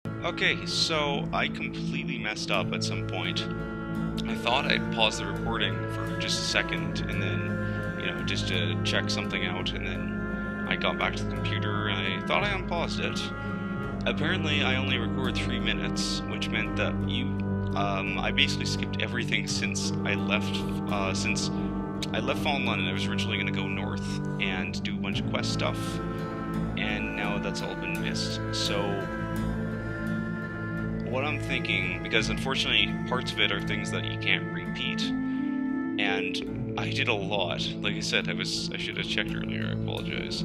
Okay, so I completely messed up at some point. I thought I'd pause the recording for just a second and then, just to check something out, and then I got back to the computer and I thought I unpaused it. Apparently, I only record 3 minutes, which meant that I basically skipped everything since I left Fallen London. I was originally going to go north and do a bunch of quest stuff, and now that's all been missed. So what I'm thinking, because unfortunately parts of it are things that you can't repeat, and I did a lot. Like I said, I should have checked earlier, I apologize.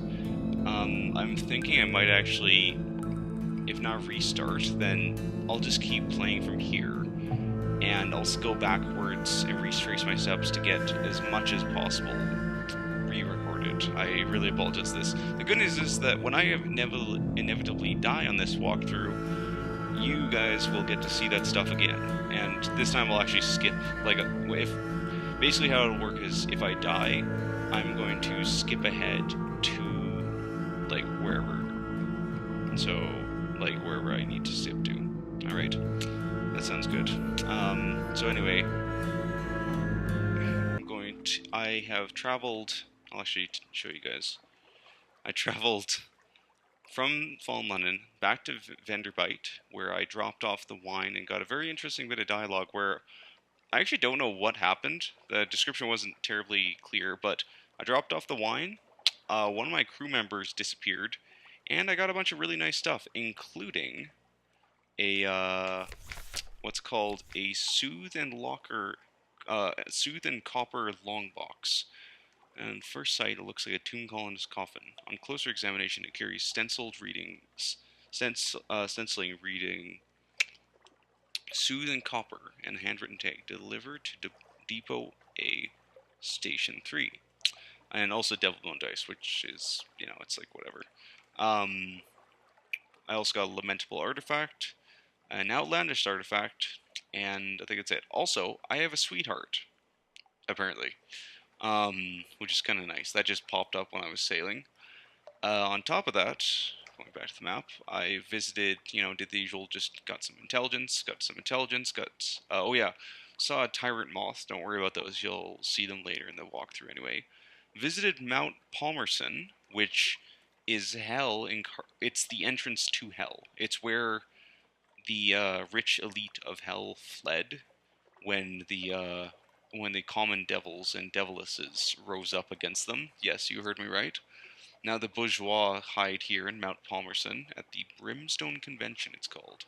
I'm thinking I might actually, if not restart, then I'll just keep playing from here, and I'll go backwards and retrace my steps to get as much as possible re-recorded. I really apologize for this. The good news is that when I inevitably die on this walkthrough, you guys will get to see that stuff again, and this time I'll actually skip, basically how it'll work is, if I die, I'm going to skip ahead to, wherever. So, wherever I need to skip to. Alright, that sounds good. So anyway, I have traveled, I'll actually show you guys. I traveled from Fallen London back to Vanderbite, where I dropped off the wine and got a very interesting bit of dialogue where I actually don't know what happened. The description wasn't terribly clear, but I dropped off the wine, one of my crew members disappeared, and I got a bunch of really nice stuff, including a, what's called a Soothe and Copper long box. And first sight, it looks like a tomb colonist's coffin. On closer examination, it carries stenciling reading Soothe and Copper and a handwritten tag, delivered to Depot A, Station 3. And also Devil Bone Dice, which is, it's like whatever. I also got a lamentable artifact, an outlandish artifact, and I think that's it. Also, I have a sweetheart, apparently. Which is kind of nice. That just popped up when I was sailing. On top of that, going back to the map, I visited, did the usual, just got some intelligence, oh yeah, saw a tyrant moth. Don't worry about those, you'll see them later in the walkthrough anyway. Visited Mount Palmerston, which is hell, it's the entrance to hell. It's where the rich elite of hell fled when the common devils and devilisses rose up against them. Yes, you heard me right. Now the bourgeois hide here in Mount Palmerston at the Brimstone Convention, it's called.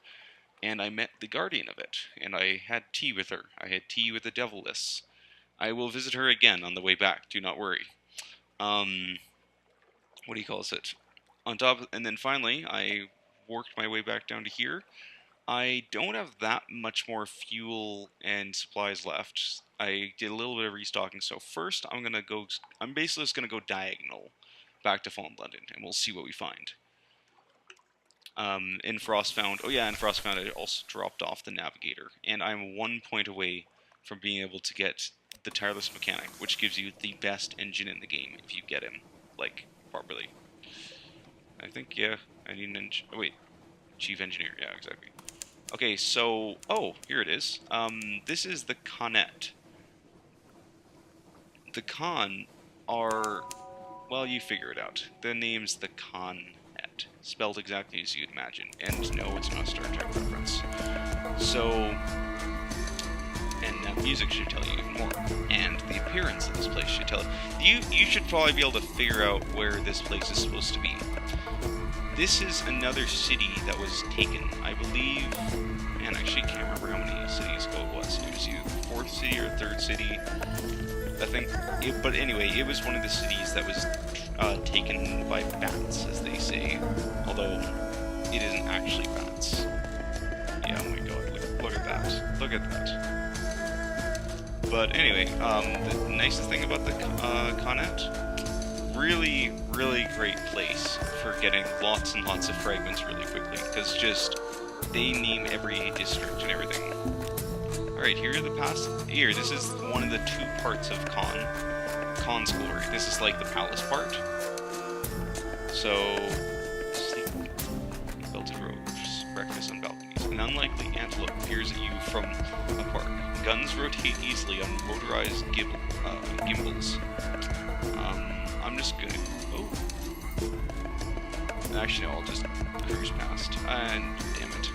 And I met the guardian of it, and I had tea with her. I had tea with the deviless. I will visit her again on the way back, do not worry. What do you call it? And then finally, I worked my way back down to here. I don't have that much more fuel and supplies left. I did a little bit of restocking, so first I'm basically just gonna go diagonal back to Fallen London, and we'll see what we find. In Frostfound, I also dropped off the navigator, and I'm 1 point away from being able to get the tireless mechanic, which gives you the best engine in the game if you get him, properly. I think, yeah, I need an engine. Oh, wait, chief engineer, yeah, exactly. Okay, so, here it is. This is the Connet. The Con are, well, you figure it out. The name's the Connet, spelled exactly as you'd imagine. And no, it's not a Star Trek reference. So, and that music should tell you even more. And the appearance of this place should tell you. You should probably be able to figure out where this place is supposed to be. This is another city that was taken, I believe, and I actually can't remember how many cities ago it was. It was either the 4th city or 3rd city, I think. But anyway, it was one of the cities that was taken by bats, as they say, although it isn't actually bats. Yeah, oh my god, look at that. Look at that. But anyway, the nicest thing about the Connet, really, really great place for getting lots and lots of fragments really quickly, because they name every district and everything. Alright, here are the this is one of the 2 parts of Khan's glory. This is like the palace part. So, sleep, belted robes, breakfast on balcony. an unlikely antelope peers at you from a park. Guns rotate easily on motorized gimbals. I'm just gonna... Oh. Actually, no, I'll just cruise past. And damn it.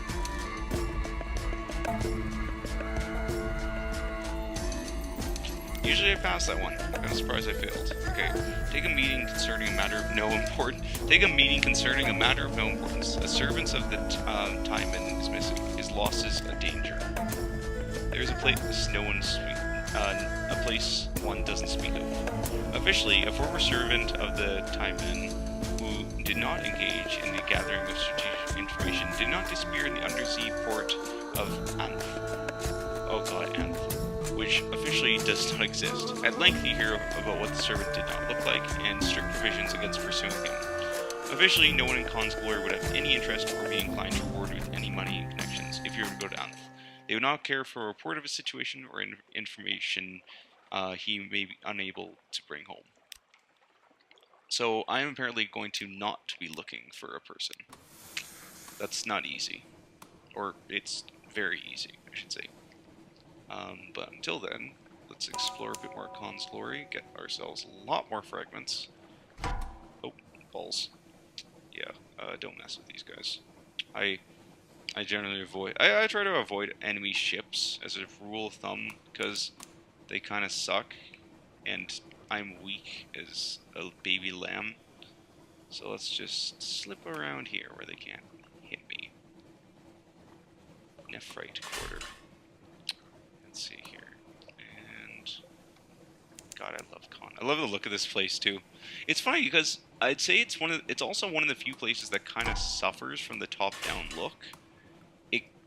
Usually I pass that one. I'm kind of surprised I failed. Okay. Take a meeting concerning a matter of no importance. Take a meeting concerning a matter of no importance. A servant of the Timon is missing. His loss is a danger. There is a place no one a place one doesn't speak of. Officially, a former servant of the Timon who did not engage in the gathering of strategic information did not disappear in the undersea port of Anth. Oh god, Anth, which officially does not exist. At length you hear about what the servant did not look like, and strict provisions against pursuing him. Officially, no one in Khan's glory would have any interest or be inclined to reward with any money and connections if you were to go to Anth. They would not care for a report of his situation or information he may be unable to bring home. So I am apparently going to not be looking for a person. That's not easy. Or it's very easy, I should say. But until then, let's explore a bit more Khan's glory, get ourselves a lot more fragments. Oh, balls. Yeah, don't mess with these guys. I generally avoid... I try to avoid enemy ships as a rule of thumb, because they kind of suck, and I'm weak as a baby lamb. So let's just slip around here where they can't hit me. Nephrite quarter. Let's see here. And... God, I love Khan. I love the look of this place, too. It's funny, because I'd say it's also one of the few places that kind of suffers from the top-down look.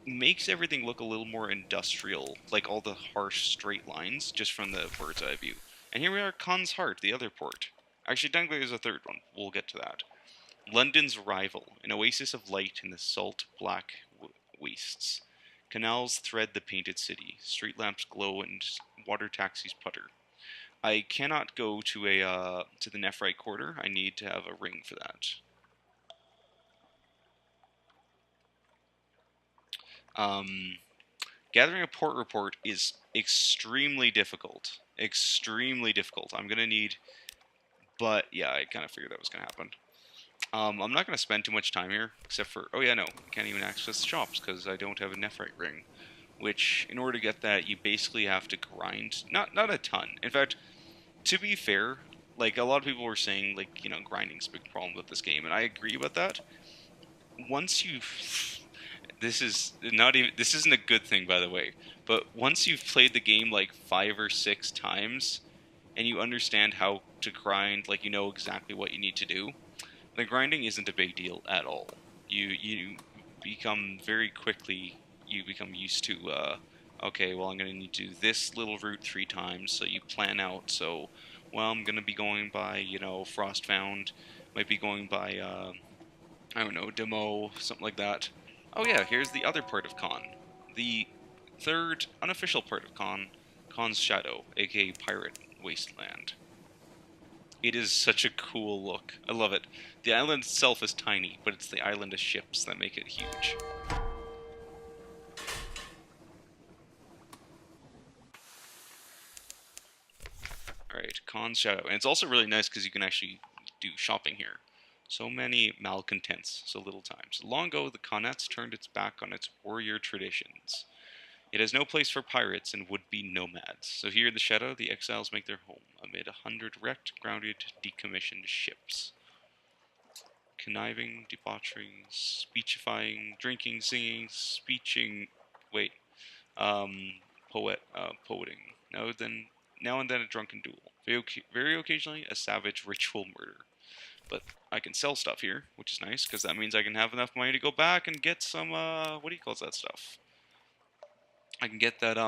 Makes everything look a little more industrial, like all the harsh straight lines, just from the bird's eye view. And here we are, Khan's Heart, the other port. Actually, technically there's a third one. We'll get to that. London's rival, an oasis of light in the salt black wastes. Canals thread the painted city. Street lamps glow and water taxis putter. I cannot go to the Nephrite Quarter. I need to have a ring for that. Gathering a port report is extremely difficult. Extremely difficult. I'm going to need... But, yeah, I kind of figured that was going to happen. I'm not going to spend too much time here, except for... Oh, yeah, no. I can't even access shops, because I don't have a Nephrite ring. Which, in order to get that, you basically have to grind. Not a ton. In fact, to be fair, like, a lot of people were saying, like, you know, grinding's a big problem with this game, and I agree with that. Once you... This isn't a good thing, by the way, but once you've played the game like 5 or 6 times, and you understand how to grind, like you know exactly what you need to do, the grinding isn't a big deal at all. You become very quickly, you become used to, okay, well I'm going to need to do this little route 3 times, so you plan out, so, well I'm going to be going by, you know, Frostfound, might be going by, I don't know, Demo, something like that. Oh yeah, here's the other part of Khan. The third unofficial part of Khan, Khan's Shadow, aka Pirate Wasteland. It is such a cool look. I love it. The island itself is tiny, but it's the island of ships that make it huge. Alright, Khan's Shadow. And it's also really nice because you can actually do shopping here. So many malcontents, so little time. So long ago, the Khanets turned its back on its warrior traditions. It has no place for pirates and would-be nomads. So here in the Shadow, the exiles make their home amid 100 wrecked, grounded, decommissioned ships. Conniving, debauching, speechifying, drinking, singing, speeching... Wait. Poeting. Now and then a drunken duel. Very occasionally, a savage ritual murder. But I can sell stuff here, which is nice, because that means I can have enough money to go back and get some, what do you call that stuff? I can get that,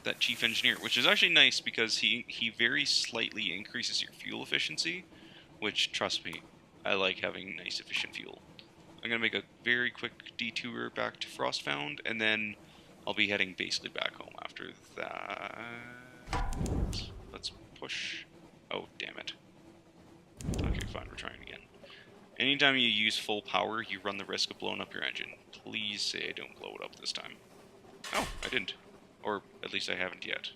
that chief engineer, which is actually nice, because he very slightly increases your fuel efficiency, which, trust me, I like having nice efficient fuel. I'm going to make a very quick detour back to Frostfound, and then I'll be heading basically back home after that. Let's push. Oh, damn it. Okay, fine, we're trying again. Anytime you use full power, you run the risk of blowing up your engine. Please say I don't blow it up this time. Oh, I didn't. Or at least I haven't yet.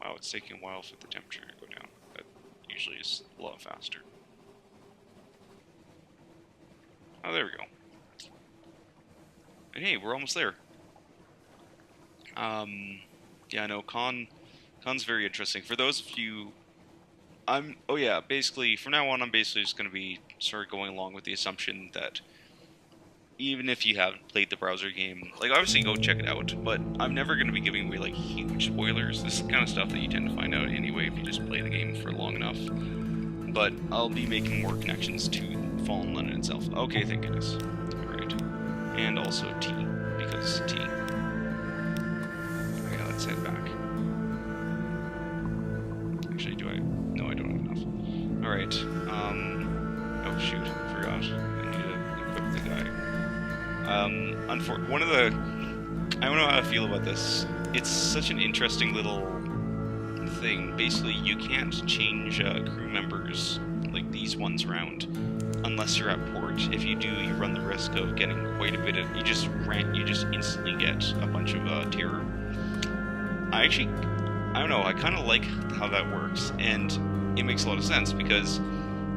Wow, it's taking a while for the temperature to go down. That usually is a lot faster. Oh, there we go. And hey, we're almost there. Yeah, no, Con's very interesting. For those of you, oh yeah, basically, from now on, I'm basically just going to be sort of going along with the assumption that even if you haven't played the browser game, like, obviously go check it out, but I'm never going to be giving away, like, huge spoilers. This is the kind of stuff that you tend to find out anyway if you just play the game for long enough. But I'll be making more connections to Fallen London itself. Okay, thank goodness. Alright. And also T, because T. Okay, let's head back. Actually, do I? No, I don't have enough. Alright, oh shoot, forgot. I need to equip the guy. One of the... I don't know how to feel about this. It's such an interesting little thing. Basically, you can't change crew members, like these ones, around unless you're at port. If you do, you run the risk of getting quite a bit of... You just instantly get a bunch of terror. I don't know, I kind of like how that works, and it makes a lot of sense, because,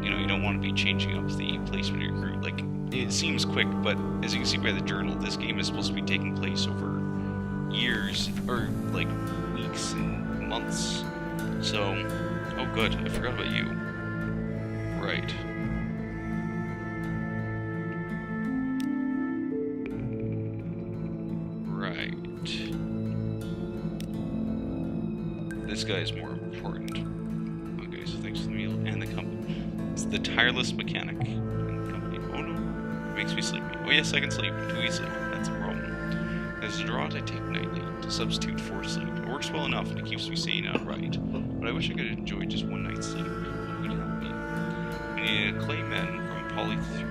you know, you don't want to be changing up the placement of your crew. Like, it seems quick, but as you can see by the journal, this game is supposed to be taking place over years, or, like, weeks and months. So, oh good, I forgot about you. Right. This guy is more important. Okay, so thanks for the meal and the company. It's the tireless mechanic and the company. Oh no, it makes me sleepy. Oh yes, I can sleep. Do we sleep? That's a problem. There's a draught I take nightly to substitute for sleep. It works well enough and it keeps me sane and upright. But I wish I could enjoy just one night's sleep. Who would help me? We need a clay men from polythrene.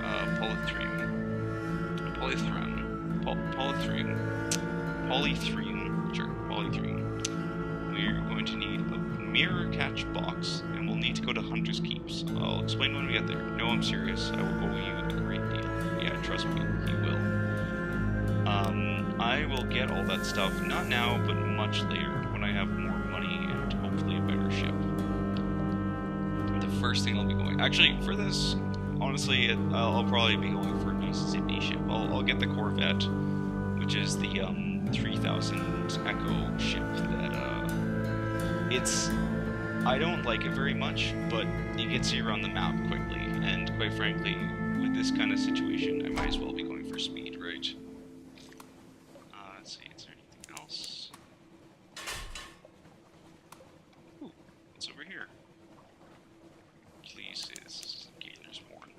We're going to need a mirror catch box, and we'll need to go to Hunter's Keeps. I'll explain when we get there. No, I'm serious. I will owe you a great deal. Yeah, trust me, he will. I will get all that stuff, not now, but much later, when I have more money and hopefully a better ship. The first thing I'll be going... Actually, for this, honestly, I'll probably be going for a Mississippi ship. I'll get the Corvette, which is the 3000 Echo ship that, I don't like it very much, but it gets you around the map quickly, and quite frankly, with this kind of situation, I might as well be going for speed, right? Let's see, is there anything else? Ooh, what's over here? Please say this is Gator's Morn.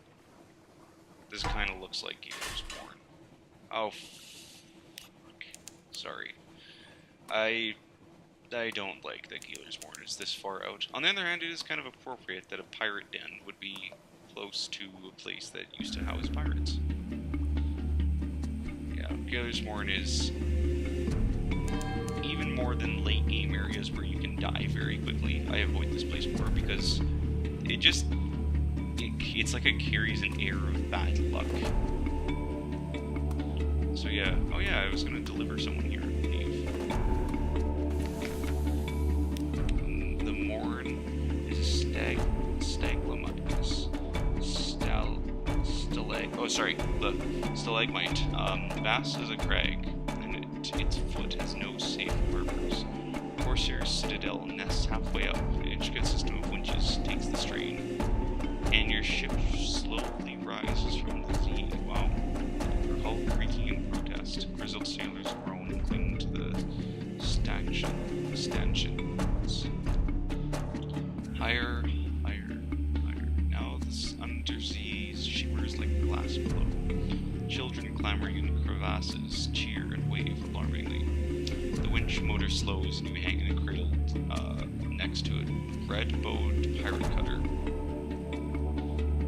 This kind of looks like Gator's Morn. Oh, fuck. Sorry. I don't like that Gator's Morn is this far out. On the other hand, it is kind of appropriate that a pirate den would be close to a place that used to house pirates. Yeah, Gator's Morn is even more than late game areas where you can die very quickly. I avoid this place more because it's like it carries an air of bad luck. So yeah, oh yeah, I was gonna deliver someone here. The stalagmite. Bass is a crag, and its foot has no safe harbors. Corsair's citadel nests halfway up. An intricate system of winches takes the strain, and your ship slowly rises from the sea. Wow. Her hull creaking in protest. Grizzled sailors groan and cling to the stanchions. Higher. Now the undersea shimmers like glass below. Children clamoring in crevasses cheer and wave alarmingly. The winch motor slows and you hang in a cradle next to it. Red-bowed pirate cutter.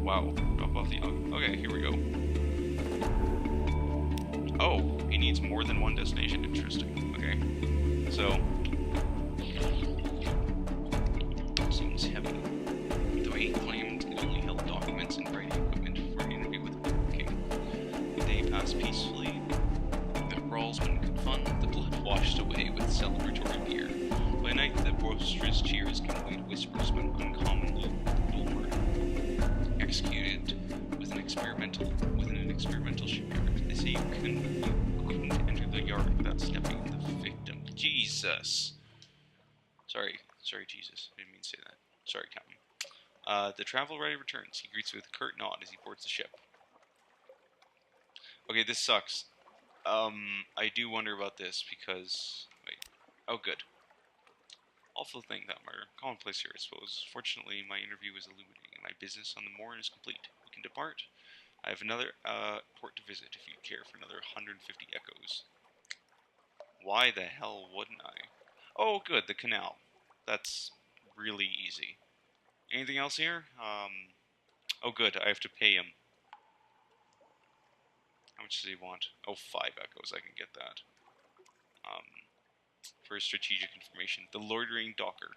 Wow, drop off the... Okay, here we go. Oh, he needs more than one destination. Interesting. Okay, so... Seems pass peacefully. The brawlsmen confront, the blood washed away with celebratory beer. By night, the boisterous cheers give way to whispers of an uncommonly brutal murder. Executed within an experimental shipyard. They say you couldn't enter the yard without stepping on the victim. Jesus! Sorry, Jesus. I didn't mean to say that. Sorry, Captain. The travel writer returns. He greets with a curt nod as he boards the ship. Okay, this sucks. I do wonder about this because... Wait. Oh, good. Awful thing, that murder. Commonplace here, I suppose. Fortunately, my interview was illuminating, and my business on the moor is complete. We can depart. I have another port to visit if you'd care for another 150 echoes. Why the hell wouldn't I? Oh, good, the canal. That's really easy. Anything else here? Oh, good, I have to pay him. How much does he want? Oh, 5 echoes, I can get that. For strategic information. The loitering docker.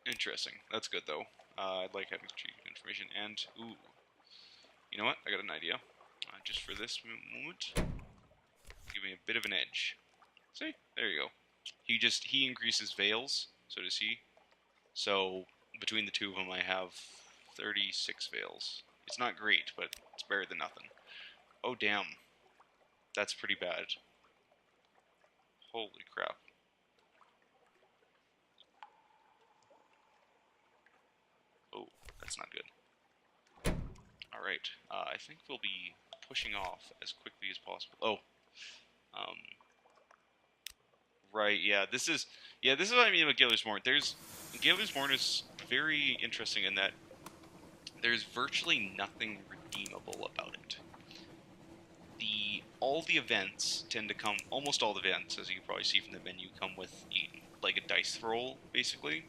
Interesting. That's good, though. I'd like having strategic information. And, ooh. You know what? I got an idea. Just for this moment. Give me a bit of an edge. See? There you go. He increases veils. So does he. So, between the two of them, I have 36 veils. It's not great, but it's better than nothing. Oh, damn. That's pretty bad. Holy crap. Oh, that's not good. Alright, I think we'll be pushing off as quickly as possible. Oh. Right, yeah, this is what I mean about Galer's Morn. Galer's Morn is very interesting in that there's virtually nothing redeemable about it. All the events tend to come, almost all the events, as you can probably see from the menu, come with like a dice roll, basically.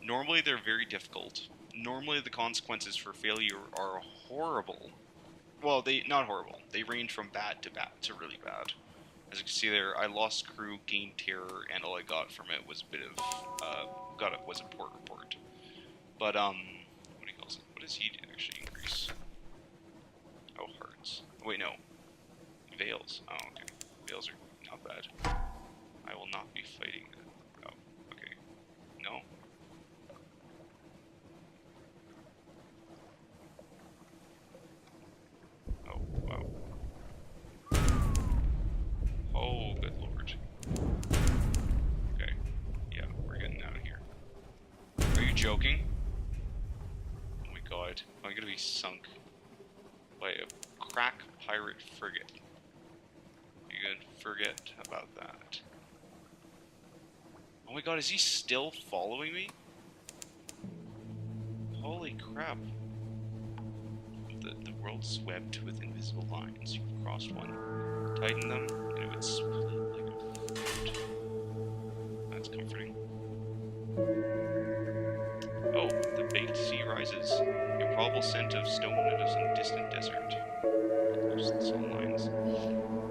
Normally they're very difficult. Normally the consequences for failure are horrible. Well, not horrible. They range from bad to really bad. As you can see there, I lost crew, gained terror, and all I got from it was a bit of, was a port report. But, what do you call it? What does he actually increase? Oh, hearts. Oh, wait, no. Veils. Oh, okay. Veils are not bad. I will not be fighting. Oh, okay. No? Oh, wow. Oh, good lord. Okay. Yeah, we're getting out of here. Are you joking? Oh my god. I'm gonna be sunk by a crack pirate frigate. You can forget about that. Oh my god, is he still following me? Holy crap. The world swept with invisible lines. You've crossed one. Tighten them, and it would split like a fruit. That's comforting. Oh, the baked sea rises. Improbable scent of stone in some distant desert. Close to the salt lines.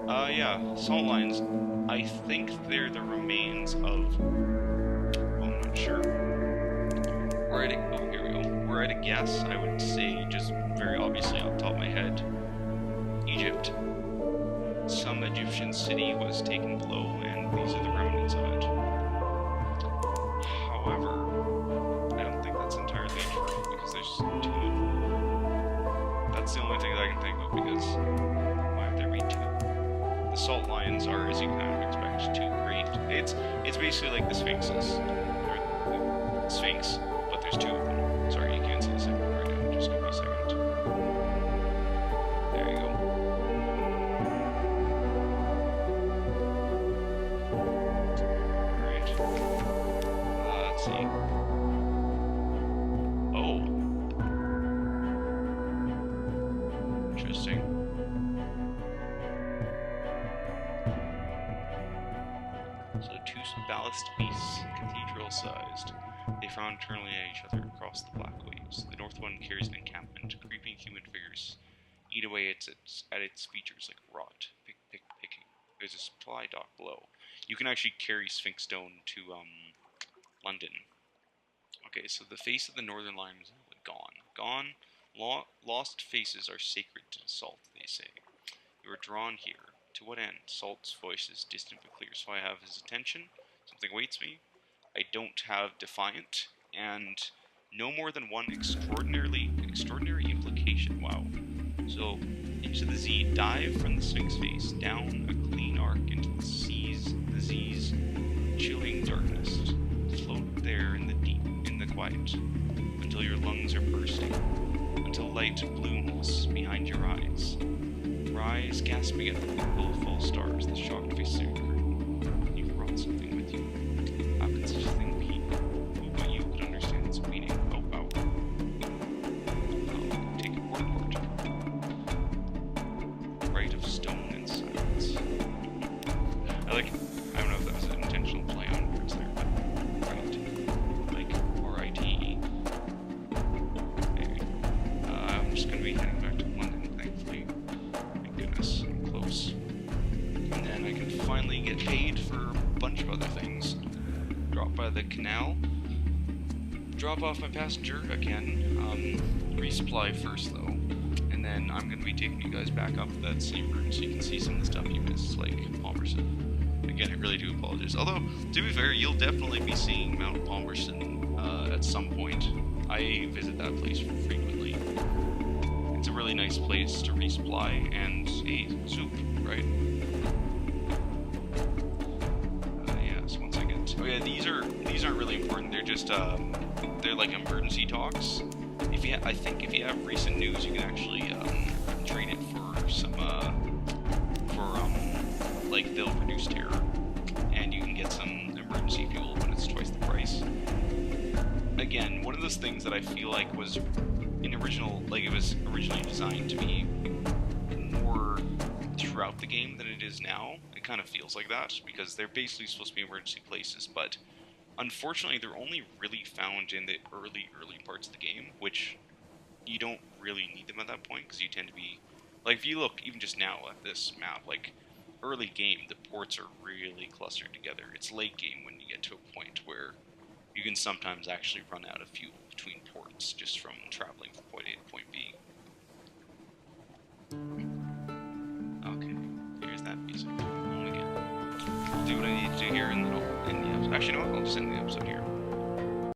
Yeah, salt lines. I think they're the remains of... Well, I'm not sure. Oh, here we go. Were I to guess, I would say, just very obviously off the top of my head, Egypt. Some Egyptian city was taken below, and these are the remnants of it. However, I don't think that's entirely true, because there's 2 of them. That's the only thing that I can think of, because why would there be 2? The salt lions are, as you kind of expect, 2 great. It's basically like the sphinxes. Or the sphinx, but there's 2 of them. Sorry, you can't see the second one right now. Just give me a second. There you go. Alright. Let's see. Oh. Interesting. So 2 ballast beasts, cathedral-sized. They frown eternally at each other across the black waves. The north one carries an encampment. Creeping human figures eat away at its features like rot. Picking. There's a supply dock below. You can actually carry Sphinx Stone to London. Okay, so the face of the northern line is gone. Gone. Lost faces are sacred to Salt, they say. You are drawn here. To what end? Salt's voice is distant but clear, so I have his attention. Something awaits me. I don't have Defiant, and no more than one extraordinary implication. Wow. So, into the Z, dive from the Sphinx face, down a clean arc into the Z's chilling darkness. Float there in the deep, in the quiet, until your lungs are bursting, until light blooms behind your eyes. Rise, gasping at the pinnacle of false stars, the shocked face of your curtain. You've brought something with you. How can such a thing be? Who but you could understand its meaning? Oh, wow. Take a portport. Right of stone and silence. I don't know if that was an intentional play on words there, but right. Like, R-I-T-E. Maybe. I'm just gonna be heading back to London, thankfully. Thank goodness, I'm close. And then I can finally get paid for a bunch of other things. Drop by the canal. Drop off my passenger again. Resupply first, though. And then I'm going to be taking you guys back up that same route so you can see some of the stuff you missed, like Palmerston. Again, I really do apologize. Although, to be fair, you'll definitely be seeing Mount Palmerston at some point. I visit that place frequently. It's a really nice place to resupply and a soup, right? Yeah, so once I get... Oh yeah, these aren't really important. They're just, they're like emergency talks. I think if you have recent news, you can actually trade it for some like they'll produce terror, and you can get some emergency fuel when it's twice the price. Again, one of those things that I feel like was it was originally designed to be more throughout the game than it is now. It kind of feels like that because they're basically supposed to be emergency places, but unfortunately, they're only really found in the early parts of the game, which you don't really need them at that point, because you tend to be... Like, if you look even just now at this map, like, early game, the ports are really clustered together. It's late game when you get to a point where you can sometimes actually run out of fuel between ports just from traveling